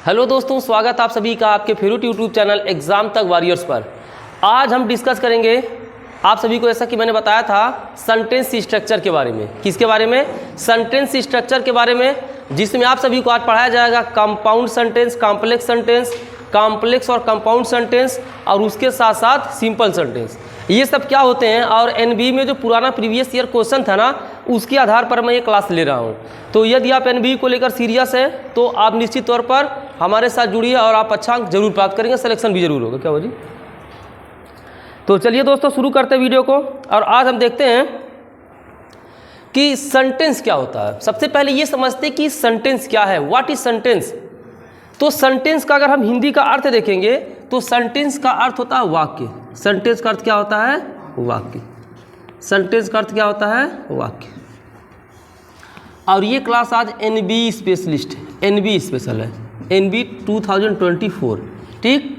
Hello दोस्तों, स्वागत आप सभी का आपके फेवरेट यूट्यूब चैनल एग्जाम तक वॉरियर्स पर। आज हम डिस्कस करेंगे आप सभी को, जैसा कि मैंने बताया था, सेंटेंस स्ट्रक्चर के बारे में। किसके बारे में? सेंटेंस स्ट्रक्चर के बारे में, जिसमें आप सभी को आज पढ़ाया जाएगा कंपाउंड सेंटेंस, कॉम्प्लेक्स और कंपाउंड सेंटेंस, और उसके साथ साथ सिंपल सेंटेंस। ये सब क्या होते हैं, और एनबीए में जो पुराना प्रीवियस ईयर क्वेश्चन था ना, उसके आधार पर मैं ये क्लास ले रहा हूँ। तो यदि आप एनबीए को लेकर सीरियस है तो आप निश्चित तौर पर हमारे साथ जुड़िए और आप अच्छा अंक जरूर प्राप्त करेंगे, सिलेक्शन भी जरूर होगा। क्या हो जी? तो चलिए दोस्तों, शुरू करते हैं वीडियो को। और आज हम देखते हैं कि सेंटेंस क्या होता है। सबसे पहले ये समझते हैं कि सेंटेंस क्या है, व्हाट इज सेंटेंस। तो सेंटेंस का अगर हम हिंदी का अर्थ देखेंगे तो सेंटेंस का अर्थ होता है वाक्य। सेंटेंस का अर्थ क्या होता है? वाक्य। सेंटेंस का अर्थ क्या होता है? वाक्य। और ये क्लास आज एनबी स्पेशलिस्ट है, एनबी स्पेशल है, एनबी 2024। ठीक।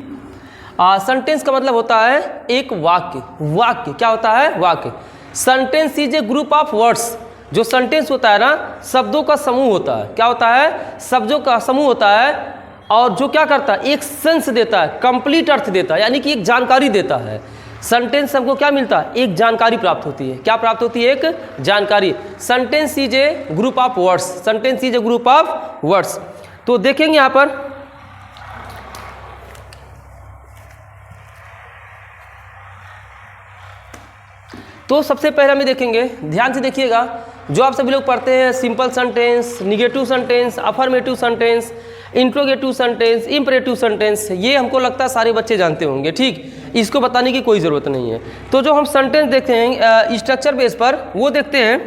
सेंटेंस का मतलब होता है एक वाक्य। वाक्य क्या होता है? वाक्य। Sentence is a group of words. जो सेंटेंस होता है ना, शब्दों का समूह होता है। क्या होता है? शब्दों का समूह होता है, और जो क्या करता है, एक सेंस देता है, कंप्लीट अर्थ देता है, यानी कि एक जानकारी देता है। सेंटेंस हमको क्या मिलता है? एक जानकारी प्राप्त होती है। क्या प्राप्त होती है? एक जानकारी। Sentence is a group of words. Sentence is a group of words. तो देखेंगे यहां पर, तो सबसे पहले हमें देखेंगे, ध्यान से देखिएगा, जो आप सभी लोग पढ़ते हैं simple sentence, negative sentence, affirmative sentence, interrogative sentence, imperative sentence, ये हमको लगता है सारे बच्चे जानते होंगे। ठीक, इसको बताने की कोई ज़रूरत नहीं है। तो जो हम सेंटेंस देखते हैं स्ट्रक्चर बेस पर, वो देखते हैं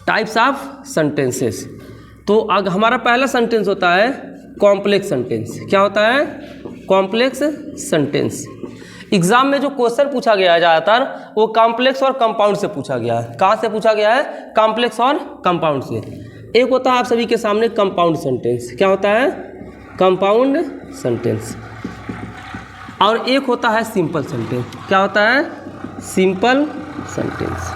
टाइप्स ऑफ सेंटेंसेस। तो हमारा पहला सेंटेंस होता है कॉम्प्लेक्स सेंटेंस। क्या होता है? Complex sentence. एग्जाम में जो क्वेश्चन पूछा गया है ज़्यादातर, वो कॉम्प्लेक्स और कंपाउंड से पूछा गया है। कहाँ से पूछा गया है? कॉम्प्लेक्स और कंपाउंड से। एक होता है आप सभी के सामने कंपाउंड सेंटेंस। क्या होता है? Compound sentence. और एक होता है सिंपल सेंटेंस। क्या होता है? Simple sentence.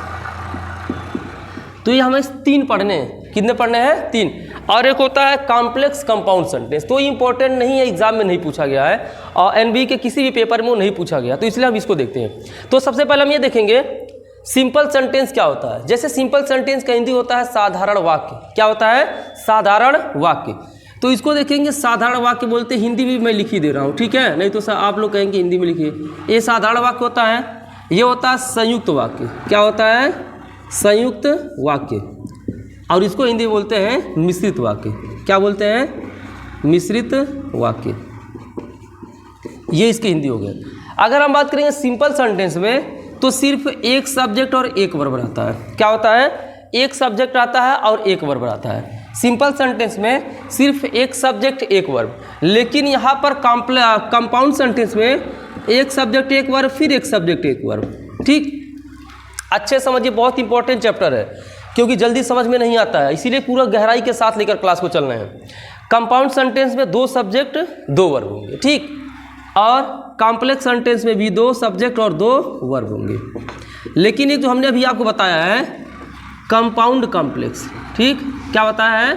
तो ये हमें 3 पढ़ने हैं। कितने पढ़ने हैं? 3। और एक होता है कॉम्प्लेक्स कंपाउंड सेंटेंस। तो इंपॉर्टेंट नहीं है, एग्जाम में नहीं पूछा गया है, और एनबी के किसी भी पेपर में वो नहीं पूछा गया, तो इसलिए हम इसको देखते हैं। तो सबसे पहले हम ये देखेंगे सिंपल सेंटेंस क्या होता है। जैसे सिंपल सेंटेंस का हिंदी होता है साधारण वाक्य। क्या होता है? साधारण वाक्य। तो इसको देखेंगे, साधारण वाक्य बोलते, हिंदी भी मैं लिख ही दे रहा हूँ, ठीक है, नहीं तो आप लोग कहेंगे हिंदी में लिखिए। ये साधारण वाक्य होता है। ये होता है संयुक्त वाक्य। क्या होता है? संयुक्त वाक्य। और इसको हिंदी बोलते हैं मिश्रित वाक्य। क्या बोलते हैं? मिश्रित वाक्य। ये इसके हिंदी हो गए। अगर हम बात करेंगे सिंपल सेंटेंस में, तो सिर्फ एक सब्जेक्ट और एक वर्ब रहता है। क्या होता है? एक सब्जेक्ट आता है और एक वर्ब आता है। सिंपल सेंटेंस में सिर्फ एक सब्जेक्ट एक वर्ब। लेकिन यहाँ पर कंपाउंड सेंटेंस में एक सब्जेक्ट एक वर्ब, फिर एक सब्जेक्ट एक वर्ब। ठीक, अच्छे समझिए, बहुत इंपॉर्टेंट चैप्टर है, क्योंकि जल्दी समझ में नहीं आता है, इसीलिए पूरा गहराई के साथ लेकर क्लास को चलना है। कंपाउंड सेंटेंस में 2 सब्जेक्ट 2 वर्ब होंगे। ठीक, और कॉम्प्लेक्स सेंटेंस में भी 2 सब्जेक्ट और 2 वर्ब होंगे। लेकिन ये जो हमने अभी आपको बताया है कंपाउंड कॉम्प्लेक्स, ठीक, क्या बताया है?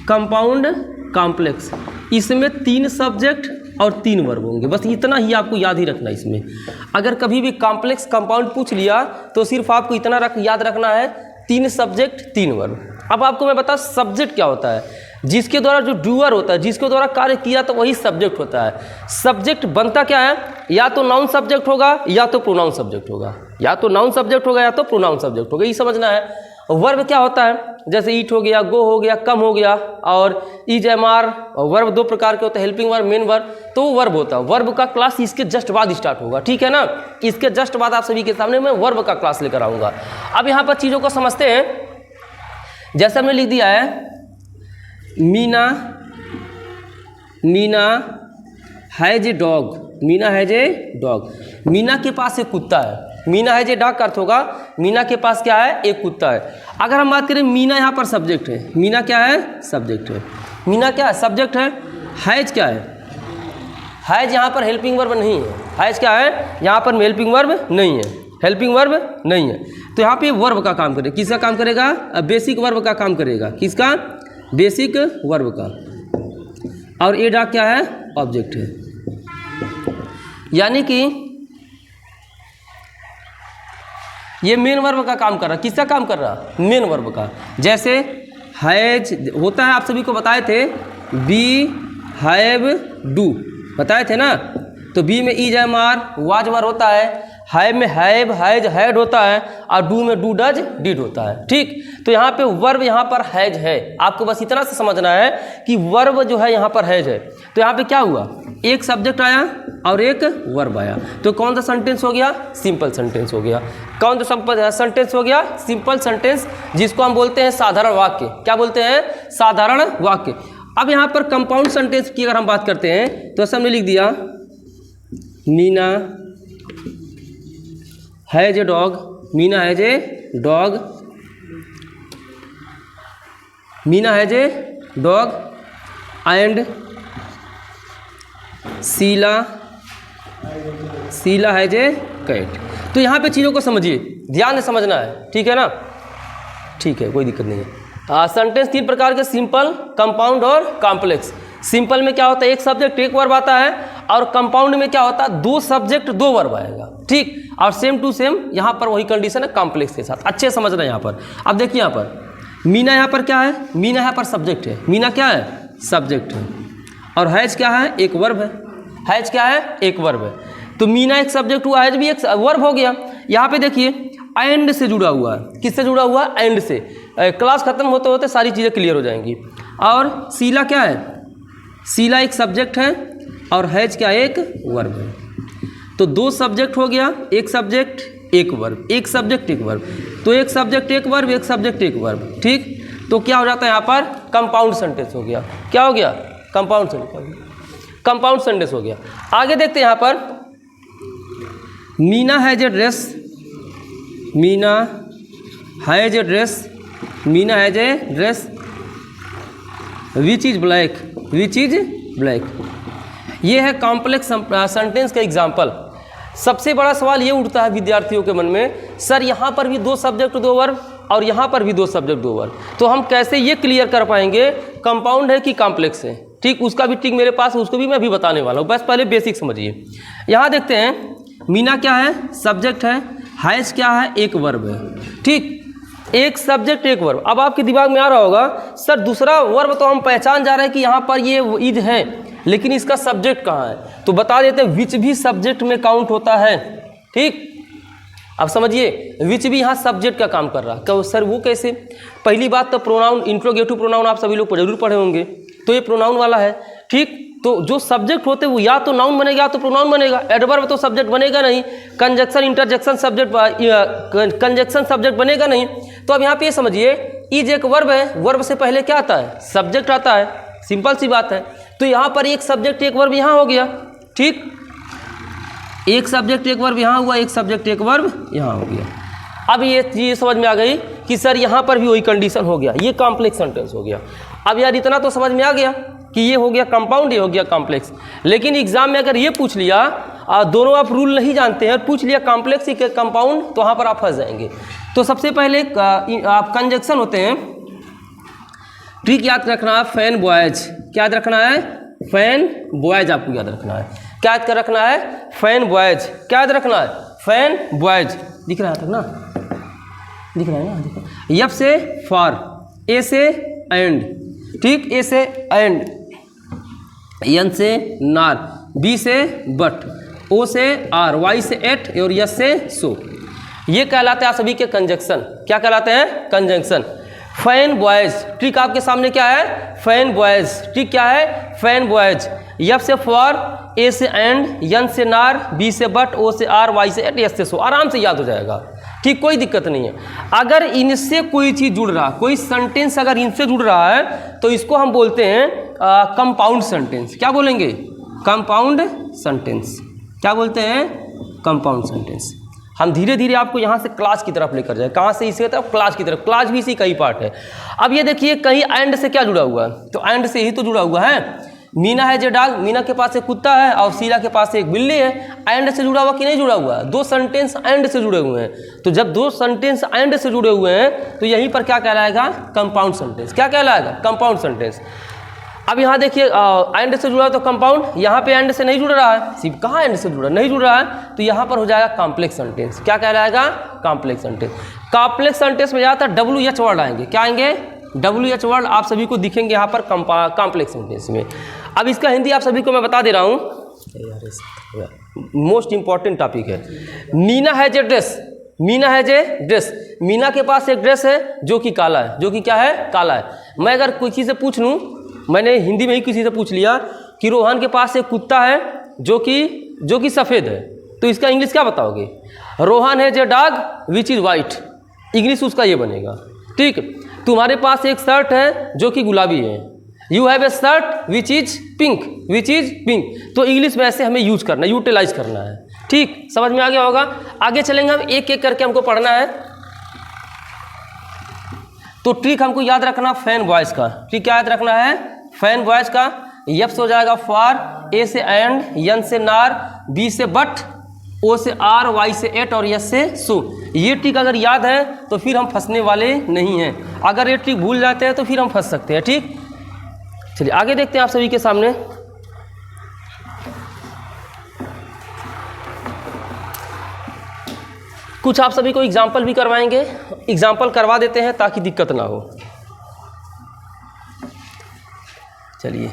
कंपाउंड कॉम्प्लेक्स, इसमें 3 सब्जेक्ट और 3 वर्ब होंगे। बस इतना ही आपको याद ही रखना है इसमें। अगर कभी भी कॉम्प्लेक्स कंपाउंड पूछ लिया तो सिर्फ आपको इतना याद रखना है, 3 सब्जेक्ट 3 वर्ब। अब आपको मैं बता, सब्जेक्ट क्या होता है? जिसके द्वारा जो डूअर होता है, जिसके द्वारा कार्य किया, तो वही सब्जेक्ट होता है। सब्जेक्ट बनता क्या है? या तो नाउन सब्जेक्ट होगा या तो प्रोनाउन सब्जेक्ट होगा, या तो नाउन सब्जेक्ट होगा या तो प्रोनाउन सब्जेक्ट होगा, ये समझना है। वर्ब क्या होता है? जैसे ईट हो गया, गो हो गया, कम हो गया, और इज एम आर। वर्ब 2 प्रकार के होते हैं, हेल्पिंग वर्ब, मेन वर्ब। तो वो वर्ब होता है। वर्ब का क्लास इसके जस्ट बाद स्टार्ट होगा, ठीक है ना। इसके जस्ट बाद आप सभी के सामने मैं वर्ब का क्लास लेकर आऊँगा। अब यहाँ पर चीज़ों को समझते हैं। जैसे हमने लिख दिया है, Meena has a dog. Meena has a dog. Meena के पास एक कुत्ता है। मीना हैज ए डॉग का अर्थ होगा मीना के पास क्या है? एक कुत्ता है। अगर हम बात करें, मीना यहाँ पर सब्जेक्ट है। मीना क्या है? सब्जेक्ट है। मीना क्या है? सब्जेक्ट है। हैज क्या है? हैज यहाँ पर हेल्पिंग वर्ब नहीं है। हैज क्या है? यहाँ पर हेल्पिंग वर्ब नहीं है। हेल्पिंग वर्ब नहीं है, तो यहाँ पे वर्ब का काम करेगा। किसका काम करेगा? बेसिक वर्ब का काम करेगा। किसका? बेसिक वर्ब का। और ए डॉग क्या है, ऑब्जेक्ट है। यानी कि ये मेन वर्ब का काम कर रहा है। किसका काम कर रहा, मेन वर्ब का। जैसे हैज होता है, आप सभी को बताए थे, बी हैव डू बताए थे ना। तो बी में is am are was were होता है, हैव में हैव हैज हैड होता है, और डू में डू डज डिड होता है। ठीक, तो यहाँ पे वर्ब यहाँ पर हैज है। आपको बस इतना से समझना है कि वर्ब जो है यहाँ पर हैज है। तो यहाँ पे क्या हुआ, एक सब्जेक्ट आया और एक वर्ब आया। तो कौन सा सेंटेंस हो गया, सिंपल सेंटेंस हो गया। कौन सा सेंटेंस हो गया, सिंपल सेंटेंस, जिसको हम बोलते हैं साधारण वाक्य। क्या बोलते हैं, साधारण वाक्य। अब यहाँ पर कंपाउंड सेंटेंस की अगर हम बात करते हैं तो ऐसा हमने लिख दिया, Meena has a dog, Meena has a dog, Meena has a dog and Sheela has a cat. तो यहाँ पे चीज़ों को समझिए, ध्यान से समझना है, ठीक है ना। ठीक है, कोई दिक्कत नहीं है। सेंटेंस तीन प्रकार के, सिंपल, कंपाउंड और कॉम्प्लेक्स। सिंपल में क्या होता है, एक सब्जेक्ट एक वर्ब आता है, और कंपाउंड में क्या होता है, दो सब्जेक्ट दो वर्ब आएगा। ठीक, और सेम टू सेम यहाँ पर वही कंडीशन है कॉम्प्लेक्स के साथ। अच्छे समझना है यहाँ पर। अब देखिए यहाँ पर मीना यहाँ पर क्या है, मीना यहाँ पर सब्जेक्ट है, मीना क्या है, सब्जेक्ट है, और हैज क्या है, एक वर्ब है। हैज क्या है, एक वर्ब है। तो मीना एक सब्जेक्ट हुआ, हैज भी एक वर्ब हो गया। यहाँ पे देखिए एंड से जुड़ा हुआ है। किससे जुड़ा हुआ, एंड से। क्लास खत्म होते होते सारी चीज़ें क्लियर हो जाएंगी। और शीला क्या है, शीला एक सब्जेक्ट है, और हैज क्या, एक वर्ब है। तो दो सब्जेक्ट हो गया, एक सब्जेक्ट एक वर्ब, एक सब्जेक्ट एक वर्ब। तो एक सब्जेक्ट एक वर्ब, एक सब्जेक्ट एक वर्ब। ठीक, तो क्या हो जाता है यहाँ पर, कंपाउंड सेंटेंस हो गया। क्या हो गया, कंपाउंड सेंटेंस, कंपाउंड सेंटेंस हो गया। आगे देखते हैं यहाँ पर, Meena has a dress, Meena has a dress, Meena has a dress which is black, which is black. ये है कॉम्प्लेक्स सेंटेंस का एग्जाम्पल। सबसे बड़ा सवाल ये उठता है विद्यार्थियों के मन में, सर यहाँ पर भी दो सब्जेक्ट दो वर्ब, और यहाँ पर भी दो सब्जेक्ट दो वर्ब, तो हम कैसे ये क्लियर कर पाएंगे कंपाउंड है कि कॉम्प्लेक्स है। ठीक, उसका भी ट्रिक मेरे पास है, उसको भी मैं अभी बताने वाला हूँ। बस पहले बेसिक समझिए। यहाँ देखते हैं, मीना क्या है, सब्जेक्ट है, हैज क्या है, एक वर्ब है। ठीक, एक सब्जेक्ट एक वर्ब। अब आपके दिमाग में आ रहा होगा, सर दूसरा वर्ब तो हम पहचान जा रहे हैं कि यहाँ पर ये इज है, लेकिन इसका सब्जेक्ट कहाँ है। तो बता देते हैं, विच भी सब्जेक्ट में काउंट होता है। ठीक, अब समझिए, विच भी यहाँ सब्जेक्ट का काम कर रहा है। सर वो कैसे, पहली बात तो प्रोनाउन, इंट्रोगेटिव प्रोनाउन आप सभी लोग जरूर पढ़े होंगे, तो ये प्रोनाउन वाला है। ठीक, तो जो सब्जेक्ट होते हैं वो या तो नाउन बनेगा या तो प्रोनाउन बनेगा। एडवर्ब तो सब्जेक्ट बनेगा नहीं, conjunction interjection subject, conjunction subject बनेगा नहीं। तो अब यहाँ पे ये समझिए, इज एक वर्ब है, वर्ब से पहले क्या आता है, सब्जेक्ट आता है। सिंपल सी बात है। तो यहाँ पर एक सब्जेक्ट एक वर्ब यहाँ हो गया। ठीक, एक सब्जेक्ट एक वर्ब यहाँ हुआ, एक सब्जेक्ट एक वर्ब यहाँ हो गया। अब ये चीज़ समझ में आ गई कि सर यहाँ पर भी वही कंडीशन हो गया, ये कॉम्प्लेक्स सेंटेंस हो गया। अब यार इतना तो समझ में आ गया कि ये हो गया कंपाउंड, ये हो गया कॉम्प्लेक्स। लेकिन एग्जाम में अगर ये पूछ लिया, दोनों आप रूल नहीं जानते हैं, पूछ लिया कॉम्प्लेक्स ही कंपाउंड, तो वहाँ पर आप फंस जाएंगे। तो सबसे पहले आप कंजक्शन होते हैं, ट्रिक याद रखना है, फैन बॉयज। क्या याद रखना है, फैन बॉयज आपको याद रखना है। क्या याद कर रखना है, फैन बॉयज। क्या याद रखना है, फैन बॉयज। दिख रहा है ना, दिख रहा है ना। एफ से फॉर, ए से एंड, ठीक, ए से एंड, एन से नार, बी से बट, ओ से आर, वाई से एट, और यस से सो। ये कहलाते हैं आप सभी के कंजक्शन। क्या कहलाते हैं, कंजंक्शन। फैन बॉयज, ट्रिक आपके सामने क्या है, फैन बॉयज। ट्रिक क्या है, फैन बॉयज। एफ से फॉर, ए से एंड, एन से नार, बी से बट, ओ से आर, वाई से एट, एस से सो। आराम से याद हो जाएगा। ठीक, कोई दिक्कत नहीं है। अगर इनसे कोई चीज़ जुड़ रहा, कोई सेंटेंस अगर इनसे जुड़ रहा है, तो इसको हम बोलते हैं कंपाउंड सेंटेंस। क्या बोलेंगे, कंपाउंड सेंटेंस। क्या बोलते हैं, कंपाउंड सेंटेंस। हम धीरे धीरे आपको यहाँ से क्लास की तरफ लेकर जाए। कहाँ से, इसी तरफ, क्लास की तरफ। क्लास भी इसी का ही पार्ट है। अब ये देखिए, कहीं एंड से क्या जुड़ा हुआ है, तो एंड से ही तो जुड़ा हुआ है। मीना है जे डॉग, मीना के पास एक कुत्ता है और शीला के पास एक बिल्ली है। एंड से जुड़ा हुआ कि नहीं जुड़ा हुआ, दो सेंटेंस एंड से जुड़े हुए हैं। तो जब दो सेंटेंस एंड से जुड़े हुए हैं, तो यहीं पर क्या कहलाएगा, कंपाउंड सेंटेंस। क्या कहलाएगा, कंपाउंड सेंटेंस। अब यहाँ देखिए एंड से जुड़ा है तो कंपाउंड, यहाँ पे एंड से नहीं जुड़ रहा है, सिर्फ कहाँ एंड से जुड़ा, नहीं जुड़ रहा है, तो यहाँ पर हो जाएगा कॉम्प्लेक्स सेंटेंस। क्या कहलाएगा? Complex sentence. कॉम्प्लेक्स सेंटेंस में ज़्यादातर WH वर्ड आएंगे। क्या आएंगे? WH वर्ड आप सभी को दिखेंगे यहाँ पर कॉम्प्लेक्स सेंटेंस में। अब इसका हिंदी आप सभी को मैं बता दे रहा हूँ, मोस्ट इंपॉर्टेंट टॉपिक है। Meena has a dress, Meena has a dress, Meena के पास एक ड्रेस है जो कि काला है, जो कि क्या है? काला है। मैं अगर किसी से पूछ लूँ, मैंने हिंदी में ही किसी से पूछ लिया कि रोहन के पास एक कुत्ता है जो कि सफ़ेद है, तो इसका इंग्लिश क्या बताओगे? Rohan has a dog which is white, English उसका ये बनेगा। ठीक, तुम्हारे पास एक शर्ट है जो कि गुलाबी है, you have a shirt which is pink, which is pink, तो इंग्लिश में ऐसे हमें यूज करना है, यूटिलाइज करना है। ठीक, समझ में आ गया होगा। आगे चलेंगे हम, एक एक करके हमको पढ़ना है। तो ट्रिक हमको याद रखना फैन वॉइस का। ट्रिक क्या याद रखना है? फैन वॉइस का। एफ से हो जाएगा फॉर, ए से एंड, एन से नार, बी से बट, ओ से आर, वाई से एट और एस से सो। ये ट्रिक अगर याद है तो फिर हम फंसने वाले नहीं हैं। अगर ये ट्रिक भूल जाते हैं तो फिर हम फंस सकते हैं। ठीक, चलिए आगे देखते हैं आप सभी के सामने। कुछ आप सभी को एग्जाम्पल भी करवाएंगे, एग्जाम्पल करवा देते हैं ताकि दिक्कत ना हो। चलिए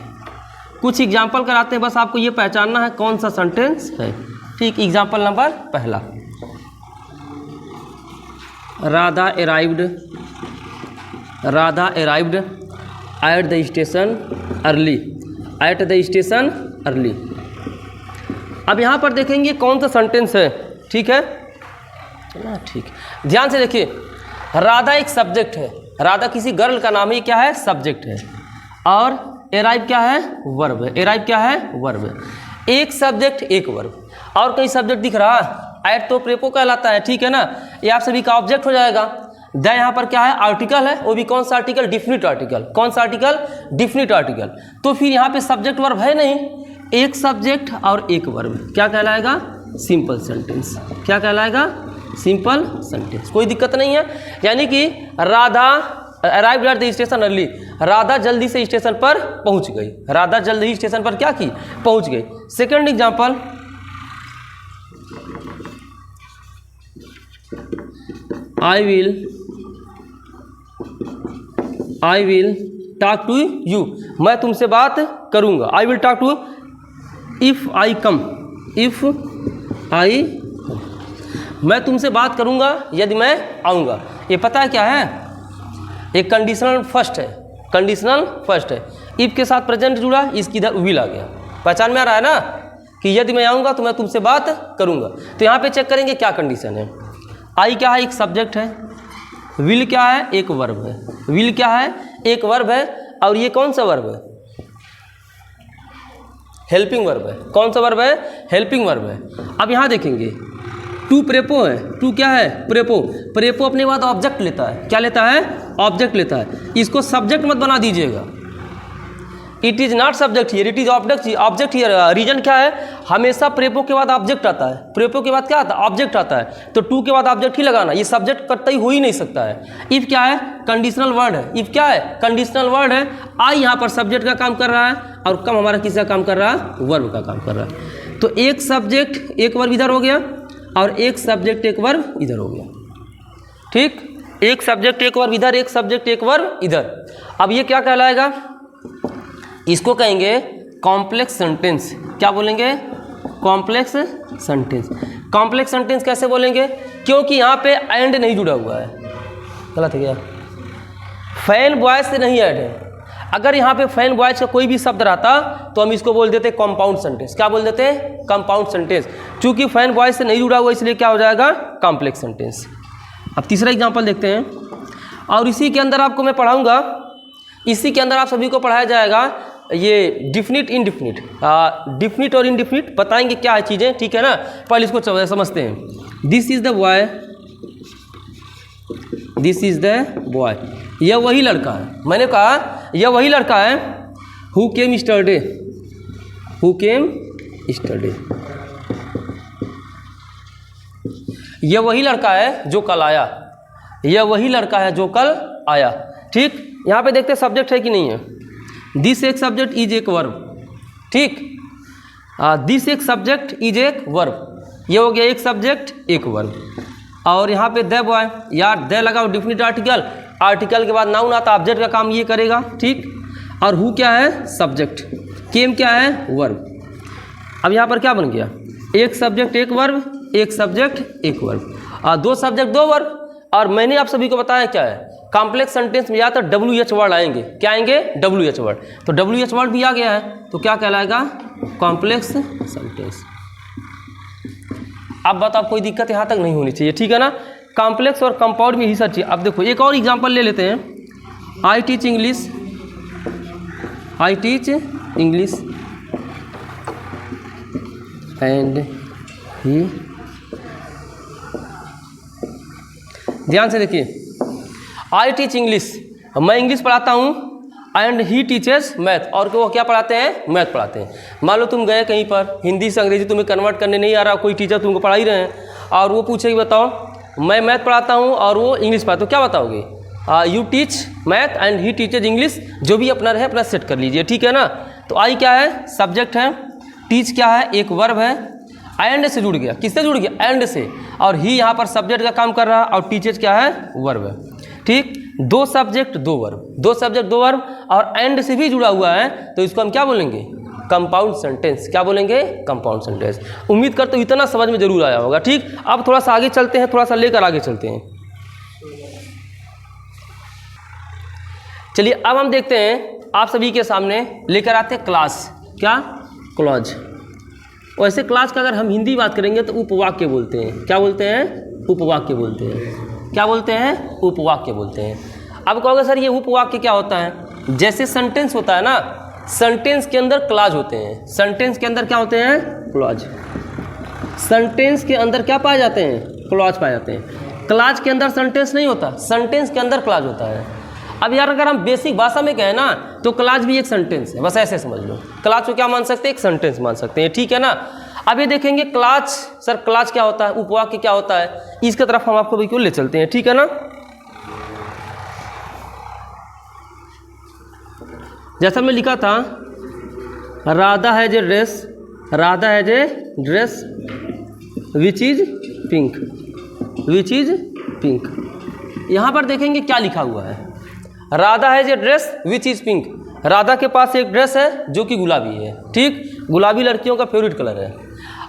कुछ एग्जाम्पल कराते हैं, बस आपको ये पहचानना है कौन सा सेंटेंस है। ठीक, एग्जाम्पल नंबर पहला, Radha arrived at the station early, at the station early. अब यहाँ पर देखेंगे कौन सा सेंटेंस है। ठीक है, ठीक, ध्यान से देखिए। राधा एक सब्जेक्ट है, राधा किसी गर्ल का नाम ही क्या है? सब्जेक्ट है। और अराइव क्या है? वर्ब है। अराइव क्या है? वर्ब है। एक सब्जेक्ट एक वर्ब, और कई सब्जेक्ट दिख रहा है, एट तो प्रेपो कहलाता है। ठीक है ना, ये आप सभी का ऑब्जेक्ट हो जाएगा। द यहाँ पर क्या है? आर्टिकल है, वो भी कौन सा आर्टिकल? Definite article. कौन सा आर्टिकल? Definite article. तो फिर यहाँ पे सब्जेक्ट वर्ब है नहीं, एक सब्जेक्ट और एक वर्ब, क्या कहलाएगा? Simple sentence. क्या कहलाएगा? Simple sentence. कोई दिक्कत नहीं है। यानी कि Radha arrived at the station early, Radha जल्दी से स्टेशन पर पहुंच गई। राधा जल्दी स्टेशन पर क्या की? पहुंच गई। Second example, I will talk to you, मैं तुमसे बात करूंगा। I will talk to, if I come, if I, मैं तुमसे बात करूंगा यदि मैं आऊंगा। ये पता है क्या है? एक कंडीशनल फर्स्ट है, कंडीशनल फर्स्ट है। इफ के साथ प्रेजेंट जुड़ा, इसकी इधर विल आ गया। पहचान में आ रहा है ना कि यदि मैं आऊँगा तो मैं तुमसे बात करूँगा। तो यहाँ पे चेक करेंगे क्या कंडीशन है। आई क्या है? एक सब्जेक्ट है। विल क्या है? एक वर्ब है। विल क्या है? एक वर्ब है। और ये कौन सा वर्ब है? हेल्पिंग वर्ब है। कौन सा वर्ब है? हेल्पिंग वर्ब है। अब यहाँ देखेंगे टू प्रेपो है। टू क्या है? प्रेपो। प्रेपो अपने बाद ऑब्जेक्ट लेता है। क्या लेता है? ऑब्जेक्ट लेता है। इसको सब्जेक्ट मत बना दीजिएगा। It is not subject here, it is object here. Reason क्या है? हमेशा प्रेपो के बाद ऑब्जेक्ट आता है। प्रेपो के बाद क्या आता है? ऑब्जेक्ट आता है। तो टू के बाद ऑब्जेक्ट ही लगाना, ये सब्जेक्ट कतई हो ही नहीं सकता है। इफ क्या है? कंडीशनल वर्ड है। इफ क्या है? कंडीशनल वर्ड है। आई यहाँ पर सब्जेक्ट का काम कर रहा है और कम हमारा किसका काम कर रहा है? वर्ब का काम कर रहा है। तो एक सब्जेक्ट एक वर्ब इधर हो गया और एक सब्जेक्ट एक वर्ब इधर हो गया। ठीक, एक सब्जेक्ट एक वर्ब इधर, एक सब्जेक्ट एक वर्ब इधर। अब ये क्या कहलाएगा? इसको कहेंगे कॉम्प्लेक्स सेंटेंस। क्या बोलेंगे? Complex sentence. कॉम्प्लेक्स सेंटेंस कैसे बोलेंगे? क्योंकि यहाँ पे एंड नहीं जुड़ा हुआ है। गलत है क्या? फैन बॉयज से नहीं ऐड है। अगर यहाँ पे फैन बॉयज का कोई भी शब्द रहता तो हम इसको बोल देते कंपाउंड सेंटेंस। क्या बोल देते? Compound sentence. चूंकि फैन बॉयज से नहीं जुड़ा हुआ इसलिए क्या हो जाएगा? Complex sentence. अब तीसरा एग्जांपल देखते हैं और इसी के अंदर आपको मैं पढ़ाऊंगा, इसी के अंदर आप सभी को पढ़ाया जाएगा ये डिफिनिट इनडिफिनिट। डिफिनिट और इनडिफिनिट बताएंगे क्या है चीज़ें। ठीक है ना, पहले इसको समझते हैं। This is the boy, this is the boy, यह वही लड़का है। मैंने कहा यह वही लड़का है। हु केम स्टरडे, हु केम स्टरडे, यह वही लड़का है जो कल आया। यह वही लड़का है जो कल आया। ठीक, यहाँ पे देखते हैं सब्जेक्ट है कि नहीं है। दिस एक सब्जेक्ट इज एक वर्ब, ठीक। दिस एक सब्जेक्ट इज एक वर्ब, ये हो गया एक सब्जेक्ट एक वर्ब। और यहाँ पे द बॉय, यार द लगाओ डिफिनिट आर्टिकल, आर्टिकल के बाद नाउन आता, ऑब्जेक्ट का काम ये करेगा, ठीक। और हु क्या है, सब्जेक्ट, केम क्या है, वर्ब। अब यहाँ पर क्या बन गया, एक सब्जेक्ट एक वर्ब, एक सब्जेक्ट एक वर्ब, और दो सब्जेक्ट दो वर्ब। और मैंने आप सभी को बताया क्या है, कॉम्प्लेक्स सेंटेंस में ज़्यादातर WH वर्ड आएंगे, क्या आएंगे, WH वर्ड। तो WH वर्ड भी आ गया है, तो क्या कहलाएगा, कॉम्प्लेक्स सेंटेंस। अब बताओ, कोई दिक्कत यहाँ तक नहीं होनी चाहिए, ठीक है ना। कॉम्प्लेक्स और कंपाउंड में ही सर चीज। अब देखो एक और एग्जांपल ले लेते हैं। I teach English, I teach English and he, ध्यान से देखिए, आई टीच इंग्लिश, मैं इंग्लिश पढ़ाता हूँ, एंड ही टीचर्स मैथ, और वो क्या पढ़ाते हैं, मैथ पढ़ाते हैं। मान लो तुम गए कहीं पर, हिंदी से अंग्रेजी तुम्हें कन्वर्ट करने नहीं आ रहा, कोई टीचर तुमको पढ़ा ही रहे हैं, और वो पूछे कि बताओ मैं मैथ पढ़ाता हूँ और वो इंग्लिश पढ़ाते हो, क्या बताओगे, you teach math and he teachers English, जो भी अपना रहे अपना सेट कर लीजिए, ठीक है ना। तो आई क्या है, सब्जेक्ट है, टीच क्या है, एक वर्ब है, एंड से जुड़ गया, किससे जुड़ गया, एंड से, और ही यहाँ पर सब्जेक्ट का काम कर रहा है, और टीचर्स क्या है, वर्ब है, ठीक। दो सब्जेक्ट दो वर्ब, दो सब्जेक्ट दो वर्ब, और एंड से भी जुड़ा हुआ है, तो इसको हम क्या बोलेंगे, कंपाउंड सेंटेंस। क्या बोलेंगे, कंपाउंड सेंटेंस। उम्मीद करते हो इतना समझ में जरूर आया होगा, ठीक। अब थोड़ा सा आगे चलते हैं, थोड़ा सा लेकर आगे चलते हैं। चलिए अब हम देखते हैं, आप सभी के सामने लेकर आते हैं क्लास, क्या, क्लॉज। वैसे क्लास का अगर हम हिंदी बात करेंगे तो उपवाक्य बोलते हैं, क्या बोलते हैं, उपवाक्य बोलते हैं, क्या बोलते हैं, उपवाक्य बोलते हैं। अब कहोगे सर ये उपवाक्य क्या होता है, जैसे सेंटेंस होता है ना, सेंटेंस के अंदर क्लॉज होते हैं, सेंटेंस के अंदर क्या होते हैं, क्लॉज। सेंटेंस के अंदर क्या पाए जाते हैं, क्लॉज पाए जाते हैं। क्लॉज के अंदर सेंटेंस नहीं होता, सेंटेंस के अंदर क्लॉज होता है। अब यार अगर हम बेसिक भाषा में कहें ना, तो क्लॉज भी एक सेंटेंस है, बस ऐसे समझ लो। क्लॉज को क्या मान सकते हैं, एक सेंटेंस मान सकते हैं, ठीक है ना। अब ये देखेंगे क्लॉज, सर क्लॉज क्या होता है, उपवाक्य क्या होता है, इसकी तरफ हम आपको बिल्कुल ले चलते हैं, ठीक है ना। जैसा मैं लिखा था, Radha has a dress, Radha has a dress which is pink, which is pink. यहाँ पर देखेंगे क्या लिखा हुआ है, Radha has a dress which is pink. Radha के पास एक ड्रेस है जो कि गुलाबी है, ठीक, गुलाबी लड़कियों का फेवरेट कलर है।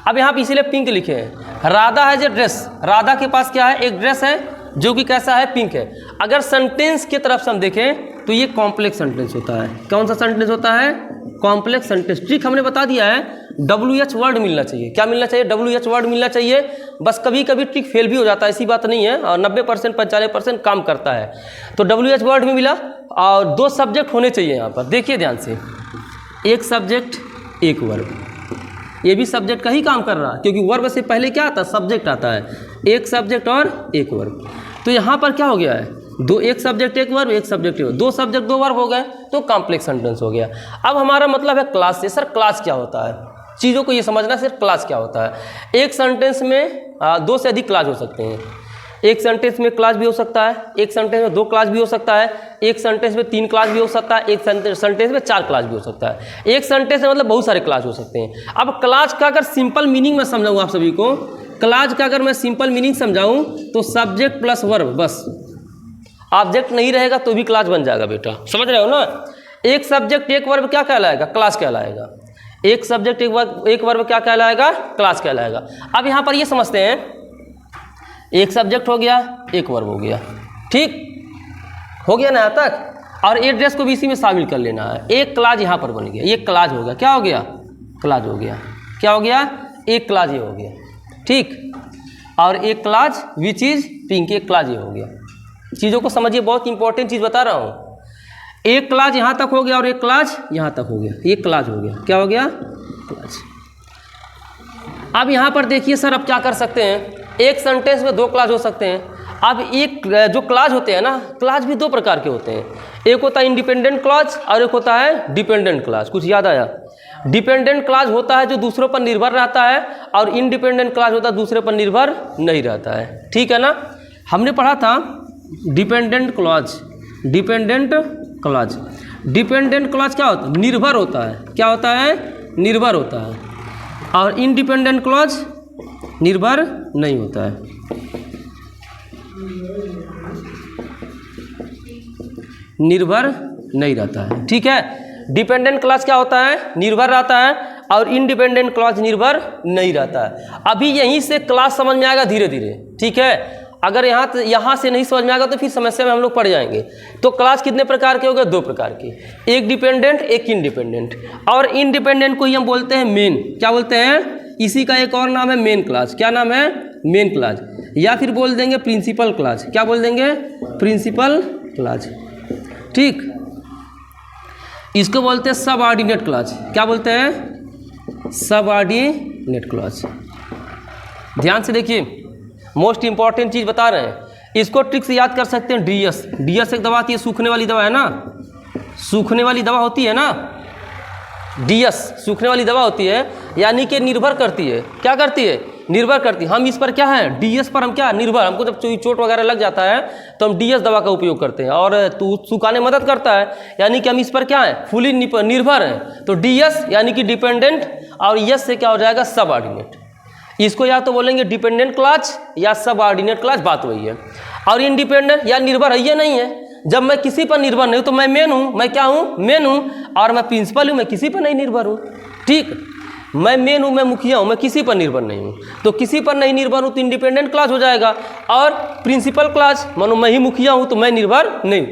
अब यहाँ पे इसीलिए पिंक लिखे हैं, Radha has a dress, Radha के पास क्या है, एक ड्रेस है जो कि कैसा है, पिंक है। अगर सेंटेंस की तरफ से हम देखें तो ये कॉम्प्लेक्स सेंटेंस होता है। कौन सा सेंटेंस होता है, कॉम्प्लेक्स सेंटेंस। ट्रिक हमने बता दिया है, WH वर्ड मिलना चाहिए, क्या मिलना चाहिए, WH वर्ड मिलना चाहिए। बस कभी कभी ट्रिक फेल भी हो जाता है, ऐसी बात नहीं है, और 90% 95% काम करता है। तो WH वर्ड में मिला, और दो सब्जेक्ट होने चाहिए यहाँ पर, देखिए ध्यान से, एक सब्जेक्ट एक वर्ब, ये भी सब्जेक्ट का ही काम कर रहा है, क्योंकि वर्ब से पहले क्या आता है, सब्जेक्ट आता है, एक सब्जेक्ट और एक वर्ब। तो यहाँ पर क्या हो गया है, दो, एक सब्जेक्ट एक वर्ब, एक सब्जेक्ट एक वर्ब, दो सब्जेक्ट दो वर्ब हो गए, तो कॉम्प्लेक्स सेंटेंस हो गया। अब हमारा मतलब है क्लास से। सर क्लास क्या होता है, चीज़ों को ये समझना, सिर्फ क्लास क्या होता है। एक सेंटेंस में दो से अधिक क्लास हो सकते हैं, एक सेंटेंस में क्लास भी हो सकता है, एक सेंटेंस में दो क्लास भी हो सकता है, एक सेंटेंस में तीन क्लास भी हो सकता है, एक सेंटेंस में चार क्लास भी हो सकता है। एक सेंटेंस में मतलब बहुत सारे क्लास हो सकते हैं। अब क्लास का अगर सिंपल मीनिंग में समझाऊँ आप सभी को, क्लास का अगर मैं सिंपल मीनिंग समझाऊँ तो सब्जेक्ट प्लस वर्ब, बस, ऑब्जेक्ट नहीं रहेगा तो भी क्लास बन जाएगा बेटा, समझ रहे हो ना। एक सब्जेक्ट एक वर्ब क्या कहलाएगा, क्लास कहलाएगा। एक सब्जेक्ट एक वर्ब क्या कहलाएगा, क्लास कहलाएगा। अब यहाँ पर ये समझते हैं, एक सब्जेक्ट हो गया, एक वर्ब हो गया, ठीक हो गया ना यहाँ तक, और एक ड्रेस को भी इसी में शामिल कर लेना है। एक क्लास यहाँ पर बन गया, ये क्लास हो गया, क्या हो गया, क्लास हो गया, क्या हो गया, एक क्लास ये हो गया, ठीक, और एक क्लास विच इज पिंक, एक क्लास ये हो गया। चीज़ों को समझिए, बहुत इंपॉर्टेंट चीज़ बता रहा हूँ। एक क्लास यहाँ तक हो गया और एक क्लास यहाँ तक हो गया, एक क्लास हो गया, क्या हो गया, क्लास। अब यहाँ पर देखिए सर, अब क्या कर सकते हैं, एक सेंटेंस में दो क्लास हो सकते हैं। अब एक जो क्लास होते हैं ना, क्लास भी दो प्रकार के होते हैं, एक होता है इंडिपेंडेंट क्लास और एक होता है डिपेंडेंट क्लास। कुछ याद आया, डिपेंडेंट क्लास होता है जो दूसरों पर निर्भर रहता है, और इंडिपेंडेंट क्लास होता है दूसरे पर निर्भर नहीं रहता है, ठीक है ना। हमने पढ़ा था dependent clause, dependent clause. Dependent clause क्या होता है? निर्भर होता है। क्या होता है? निर्भर होता है। और इंडिपेंडेंट क्लॉज निर्भर नहीं होता है। निर्भर नहीं रहता है। ठीक है, डिपेंडेंट क्लॉज क्या होता है? निर्भर रहता है, और इंडिपेंडेंट क्लॉज निर्भर नहीं रहता है। अभी यहीं से क्लास समझ में आएगा धीरे धीरे। ठीक है, अगर यहाँ से नहीं समझ में आएगा तो फिर समस्या में हम लोग पड़ जाएंगे। तो क्लास कितने प्रकार के हो गए? 2 प्रकार के, एक डिपेंडेंट एक इंडिपेंडेंट। और इंडिपेंडेंट को ही हम बोलते हैं मेन। क्या बोलते हैं? इसी का एक और नाम है मेन क्लास। क्या नाम है? Main class. या फिर बोल देंगे प्रिंसिपल क्लास। क्या बोल देंगे? Principal class. ठीक, इसको बोलते हैं सबऑर्डिनेट क्लास। क्या बोलते हैं? Subordinate class. ध्यान से देखिए, मोस्ट इंपॉर्टेंट चीज़ बता रहे हैं। इसको ट्रिक से याद कर सकते हैं। डीएस, डीएस एक दवा आती है, सूखने वाली दवा है ना, सूखने वाली दवा होती है ना, डीएस सूखने वाली दवा होती है, यानी कि निर्भर करती है। क्या करती है? निर्भर करती है। हम इस पर क्या है? डीएस पर हम क्या निर्भर, हमको जब चोट वगैरह लग जाता है तो हम डीएस दवा का उपयोग करते हैं, और सुखाने में मदद करता है, यानी कि हम इस पर क्या है? फुली निर्भर हैं। तो डीएस यानी कि डिपेंडेंट, और यस से क्या हो जाएगा? सबऑर्डिनेट। इसको या तो बोलेंगे डिपेंडेंट क्लॉज या सबऑर्डिनेट क्लॉज, बात वही है। और इंडिपेंडेंट या निर्भर है, ये नहीं है। जब मैं किसी पर निर्भर नहीं हूँ तो मैं मेन हूँ। मैं क्या हूँ? मेन हूँ। और मैं प्रिंसिपल हूँ, मैं किसी पर नहीं निर्भर हूँ। ठीक, मैं मेन हूँ, मैं मुखिया हूँ, मैं किसी पर निर्भर नहीं हूँ। तो किसी पर नहीं निर्भर हूँ तो इंडिपेंडेंट क्लॉज हो जाएगा। और प्रिंसिपल क्लॉज, मानो मैं ही मुखिया हूँ तो मैं निर्भर नहीं हूँ।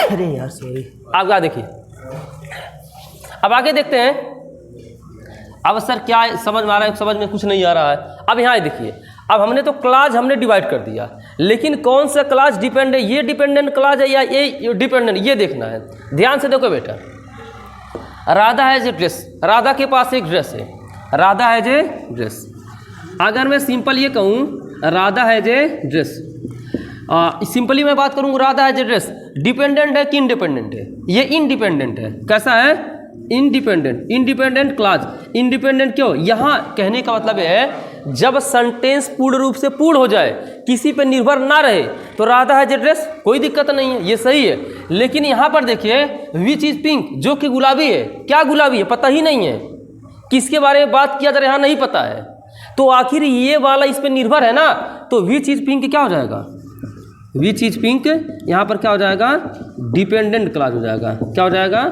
अरे यार सॉरी। आगे देखिए, अब आगे देखते हैं। अब सर क्या समझ में आ रहा है? समझ में कुछ नहीं आ रहा है। अब यहाँ देखिए, अब हमने तो क्लास हमने डिवाइड कर दिया, लेकिन कौन सा क्लास डिपेंड है? ये डिपेंडेंट क्लास है या ये डिपेंडेंट, ये देखना है। ध्यान से देखो बेटा, Radha has a dress, Radha के पास एक ड्रेस है, राधा हैज ए ड्रेस। अगर मैं सिंपल ये कहूँ Radha has a dress, simply मैं बात करूँ Radha has a dress, dependent है कि इंडिपेंडेंट है? ये इंडिपेंडेंट है। कैसा है? इंडिपेंडेंट। Independent clause. इंडिपेंडेंट क्यों? यहाँ कहने का मतलब है जब सेंटेंस पूर्ण रूप से पूर्ण हो जाए, किसी पे निर्भर ना रहे, तो राधा हैज ए ड्रेस, कोई दिक्कत नहीं है, ये सही है। लेकिन यहाँ पर देखिए विच इज पिंक, जो कि गुलाबी है। क्या गुलाबी है? पता ही नहीं है, किसके बारे में बात किया जा रहा है यहाँ नहीं पता है। तो आखिर ये वाला इस पर निर्भर है ना, तो विच इज पिंक क्या हो जाएगा? विच इज पिंक यहाँ पर क्या हो जाएगा? डिपेंडेंट क्लॉज हो जाएगा। क्या हो जाएगा?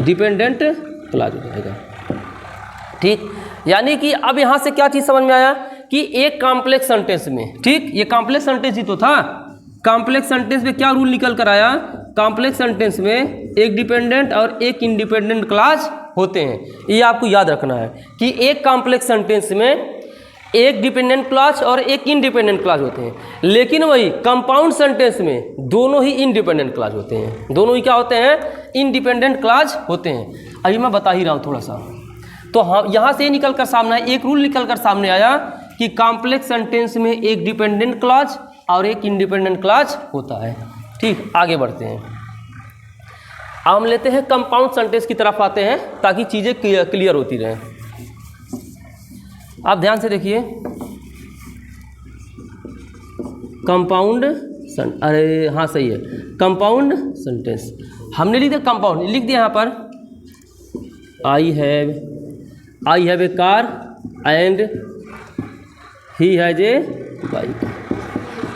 डिपेंडेंट क्लॉज हो जाएगा। ठीक, यानी कि अब यहाँ से क्या चीज़ समझ में आया कि एक कॉम्प्लेक्स सेंटेंस में, ठीक, ये कॉम्प्लेक्स सेंटेंस ही तो था। कॉम्प्लेक्स सेंटेंस में क्या रूल निकल कर आया? कॉम्प्लेक्स सेंटेंस में एक डिपेंडेंट और एक इंडिपेंडेंट क्लॉज होते हैं। ये आपको याद रखना है कि एक कॉम्प्लेक्स सेंटेंस में एक डिपेंडेंट क्लॉज और एक इंडिपेंडेंट क्लॉज होते हैं, लेकिन वही कंपाउंड सेंटेंस में दोनों ही इंडिपेंडेंट क्लॉज होते हैं। दोनों ही क्या होते हैं? इंडिपेंडेंट क्लॉज होते हैं। अभी मैं बता ही रहा हूँ थोड़ा सा। तो हम यहाँ से निकल कर सामने आया, एक रूल निकल कर सामने आया कि कॉम्प्लेक्स सेंटेंस में एक डिपेंडेंट क्लॉज और एक इंडिपेंडेंट क्लॉज होता है। ठीक, आगे बढ़ते हैं। अब हम लेते हैं कंपाउंड सेंटेंस की तरफ आते हैं ताकि चीज़ें क्लियर होती रहें। आप ध्यान से देखिए, कंपाउंड अरे हाँ सही है, कंपाउंड सेंटेंस हमने लिख दिया। कंपाउंड लिख दिया यहाँ पर, I have a car and he has a bike.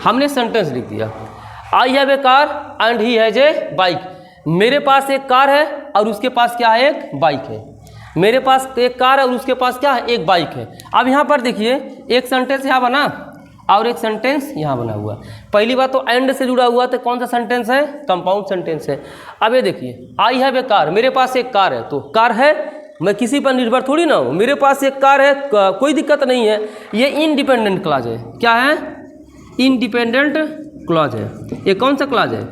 हमने सेंटेंस लिख दिया, I have a car and he has a bike. मेरे पास एक कार है और उसके पास क्या है? एक बाइक है। मेरे पास एक कार है और उसके पास क्या है? एक बाइक है। अब यहाँ पर देखिए, एक सेंटेंस यहाँ बना और एक सेंटेंस यहाँ बना हुआ। पहली बात तो एंड से जुड़ा हुआ, तो कौन सा सेंटेंस है? कंपाउंड सेंटेंस है। अब ये देखिए, आई हैव ए कार, मेरे पास एक कार है, तो कार है, मैं किसी पर निर्भर थोड़ी ना हूँ, मेरे पास एक कार है, कोई दिक्कत नहीं है। ये इंडिपेंडेंट क्लॉज है। क्या है? इंडिपेंडेंट क्लॉज है। ये कौन सा क्लॉज है?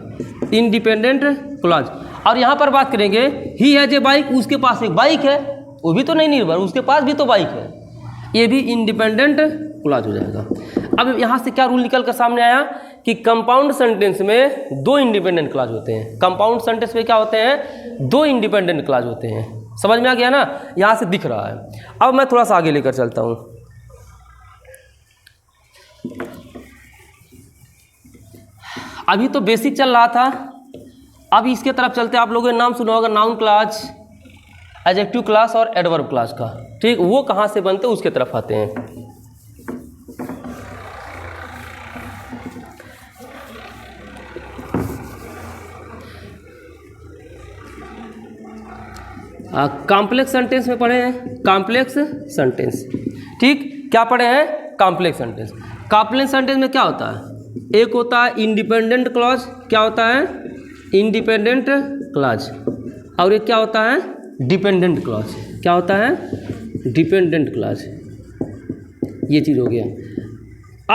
Independent clause. और यहाँ पर बात करेंगे, ही हैज ए बाइक, उसके पास एक बाइक है, वो भी तो नहीं निर्भर, उसके पास भी तो बाइक है, ये भी इंडिपेंडेंट क्लॉज हो जाएगा। अब यहाँ से क्या रूल निकल कर सामने आया कि कंपाउंड सेंटेंस में 2 इंडिपेंडेंट क्लॉज होते हैं। कंपाउंड सेंटेंस में क्या होते हैं? 2 इंडिपेंडेंट क्लॉज होते हैं। समझ में आ गया ना? यहाँ से दिख रहा है। अब मैं थोड़ा सा आगे लेकर चलता हूँ। अभी तो बेसिक चल रहा था, अब इसके तरफ चलते हैं। आप लोगों ने नाम सुना होगा नाउन क्लास, एडजेक्टिव क्लास और एडवर्ब क्लास का, ठीक। वो कहाँ से बनते हैं उसके तरफ आते हैं। कॉम्प्लेक्स सेंटेंस में पढ़े हैं, कॉम्प्लेक्स सेंटेंस, ठीक। क्या पढ़े हैं? Complex sentence. कॉम्प्लेक्स सेंटेंस में क्या होता है? एक होता है इंडिपेंडेंट क्लॉज, क्या होता है? Independent clause. और एक क्या होता है? Dependent clause. क्या होता है? Dependent clause. ये चीज़ हो गया।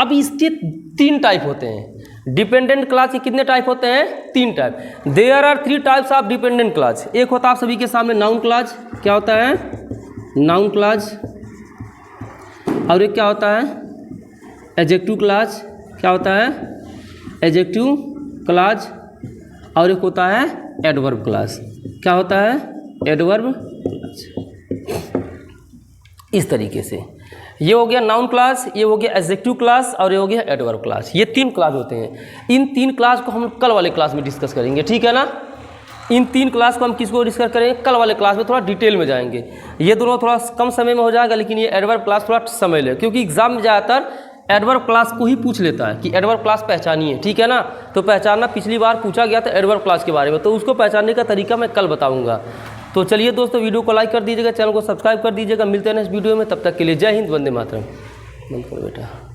अब इसके 3 टाइप होते हैं। डिपेंडेंट क्लॉज के कितने टाइप होते हैं? 3 type. There are 3 types of dependent clause. एक होता है आप सभी के सामने नाउन क्लॉज। क्या होता है? Noun clause. और एक क्या होता है? Adjective clause. क्या होता है? Adjective clause. और एक होता है एडवर्ब क्लॉज। क्या होता है? Adverb clause. इस तरीके से ये हो गया नाउन क्लास, ये हो गया एडजेक्टिव क्लास और ये हो गया एडवर्ब क्लास। ये 3 क्लास होते हैं। इन 3 क्लास को हम कल वाले क्लास में डिस्कस करेंगे, ठीक है ना। इन 3 क्लास को हम किसको डिस्कस करेंगे? कल वाले क्लास में थोड़ा डिटेल में जाएंगे। ये दोनों थोड़ा कम समय में हो जाएगा, लेकिन ये एडवर्ब क्लास थोड़ा समय ले, क्योंकि एग्जाम में ज़्यादातर एडवर्ब क्लास को ही पूछ लेता है कि एडवर्ब क्लास पहचानिए, ठीक है ना। तो पहचानना पिछली बार पूछा गया था एडवर्ब क्लास के बारे में, तो उसको पहचानने का तरीका मैं कल बताऊँगा। तो चलिए दोस्तों, वीडियो को लाइक कर दीजिएगा, चैनल को सब्सक्राइब कर दीजिएगा। मिलते हैं नेक्स्ट वीडियो में, तब तक के लिए जय हिंद, वंदे मातरम। बंद करो बेटा।